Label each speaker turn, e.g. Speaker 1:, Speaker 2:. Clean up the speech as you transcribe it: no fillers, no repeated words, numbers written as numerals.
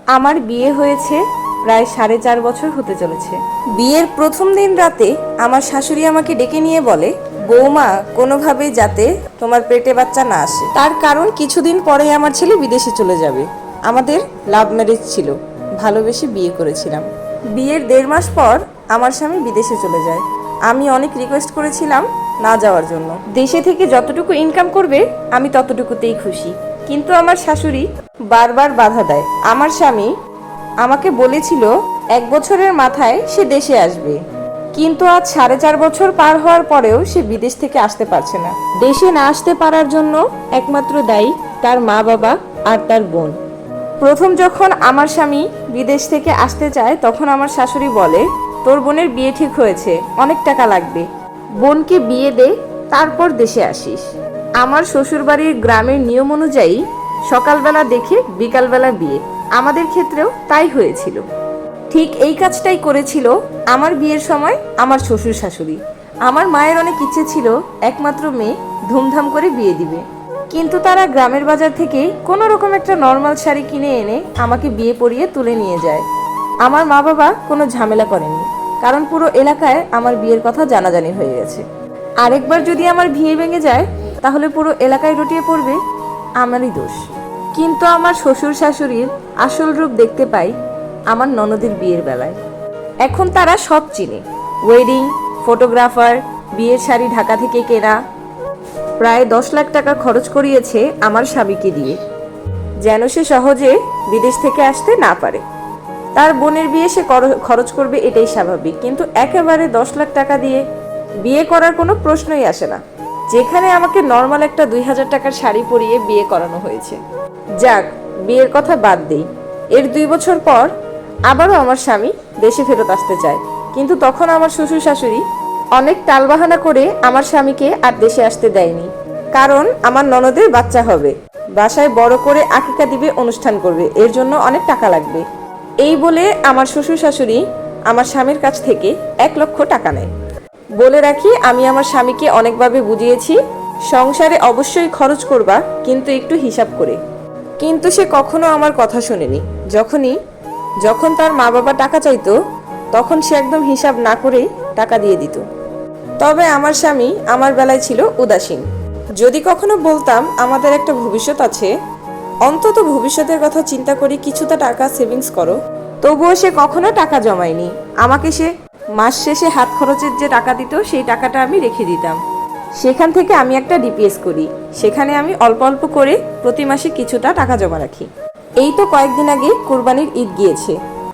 Speaker 1: আমার বিয়ে হয়েছে প্রায় 4.5 বছর হতে চলেছে। বিয়ের প্রথম দিন রাতে আমার শাশুড়ি আমাকে ডেকে নিয়ে বলে, বৌমা, কোনোভাবে যাতে তোমার পেটে বাচ্চা না আসে। তার কারণ কিছুদিন পরে আমার ছেলে বিদেশে চলে যাবে। আমাদের লাভ ম্যারেজ ছিল, ভালোবেসে বিয়ে করেছিলাম। বিয়ের 1.5 মাস পর আমার স্বামী বিদেশে চলে যায়। আমি অনেক রিকোয়েস্ট করেছিলাম না যাওয়ার জন্য। দেশে থেকে যতটুকু ইনকাম করবে আমি ততটুকুতেই খুশি, কিন্তু আমার শাশুড়ি বারবার বাধা দেয়। আমার স্বামী আমাকে বলেছিল 1 বছরের মাথায় সে দেশে আসবে, কিন্তু আজ 4.5 বছর পার হওয়ার পরেও সে বিদেশ থেকে আসতে পারছে না। দেশে না আসতে পারার জন্য একমাত্র দায়ী তার মা বাবা আর তার বোন। প্রথম যখন আমার স্বামী বিদেশ থেকে আসতে চায় তখন আমার শাশুড়ি বলে, তোর বোনের বিয়ে ঠিক হয়েছে, অনেক টাকা লাগবে, বোনকে বিয়ে দে, তারপর দেশে আসিস। আমার শ্বশুরবাড়ির গ্রামের নিয়ম অনুযায়ী সকালবেলা দেখে বিকালবেলা বিয়ে। আমাদের ক্ষেত্রেও তাই হয়েছিল। ঠিক এই কাজটাই করেছিল আমার বিয়ের সময় আমার শ্বশুর শাশুড়ি। আমার মায়ের অনেক ইচ্ছে ছিল একমাত্র মেয়ে ধুমধাম করে বিয়ে দিবে, কিন্তু তারা গ্রামের বাজার থেকে কোনো রকম একটা নর্মাল শাড়ি কিনে এনে আমাকে বিয়ে পরিয়ে তুলে নিয়ে যায়। আমার মা বাবা কোনো ঝামেলা করেনি, কারণ পুরো এলাকায় আমার বিয়ের কথা জানাজানি হয়ে গেছে। আরেকবার যদি আমার বিয়ে ভেঙে যায় তাহলে পুরো এলাকায় রটিয়ে পড়বে আমারই দোষ। কিন্তু আমার শ্বশুর শাশুড়ির আসল রূপ দেখতে পাই আমার ননদের বিয়ের বেলায়। এখন তারা সব চিনে, ওয়েডিং ফটোগ্রাফার, বিয়ের শাড়ি ঢাকা থেকে কেনা। প্রায় 10 লাখ টাকা খরচ করিয়েছে আমার স্বামীকে দিয়ে, যেন সে সহজে বিদেশ থেকে আসতে না পারে। তার বোনের বিয়ে সে খরচ করবে, এটাই স্বাভাবিক, কিন্তু একেবারে 10 লাখ টাকা দিয়ে বিয়ে করার কোনো প্রশ্নই আসে না, যেখানে আমাকে নর্মাল একটা 2000 টাকার শাড়ি পরিয়ে বিয়ে করানো হয়েছে। যাক, বিয়ের কথা বাদ দেই। এর 2 বছর পর আবারও আমার স্বামী দেশে ফেরত আসতে চায়, কিন্তু তখন আমার শ্বশুর শাশুড়ি অনেক টালবাহানা করে আমার স্বামীকে আর দেশে আসতে দেয়নি। কারণ আমার ননদের বাচ্চা হবে, বাসায় বড় করে আকিকা দিবে, অনুষ্ঠান করবে, এর জন্য অনেক টাকা লাগবে। এই বলে আমার শ্বশুর শাশুড়ি আমার স্বামীর কাছ থেকে 1 লক্ষ টাকা নেয়। বলে রাখি, আমি আমার স্বামীকে অনেকভাবে বুঝিয়েছি সংসারে অবশ্যই খরচ করবা, কিন্তু একটু হিসাব করে। কিন্তু সে কখনো আমার কথা শোনেনি। যখন তার মা বাবা টাকা চাইতো তখন সে একদম হিসাব না করেই টাকা দিয়ে দিত। তবে আমার স্বামী আমার বেলায় ছিল উদাসীন। যদি কখনো বলতাম আমাদের একটা ভবিষ্যৎ আছে, অন্তত ভবিষ্যতের কথা চিন্তা করে কিছুটা টাকা সেভিংস করো, তবুও সে কখনো টাকা জমায়নি। আমাকে সে মাস শেষে হাত খরচের যে টাকা দিত সেই টাকাটা আমি রেখে দিতাম। সেখান থেকে আমি একটা ডিপিএস করি, সেখানে আমি অল্প অল্প করে প্রতি মাসে কিছুটা টাকা জমা রাখি। এই তো কয়েকদিন আগে কোরবানির ঈদ গিয়েছে,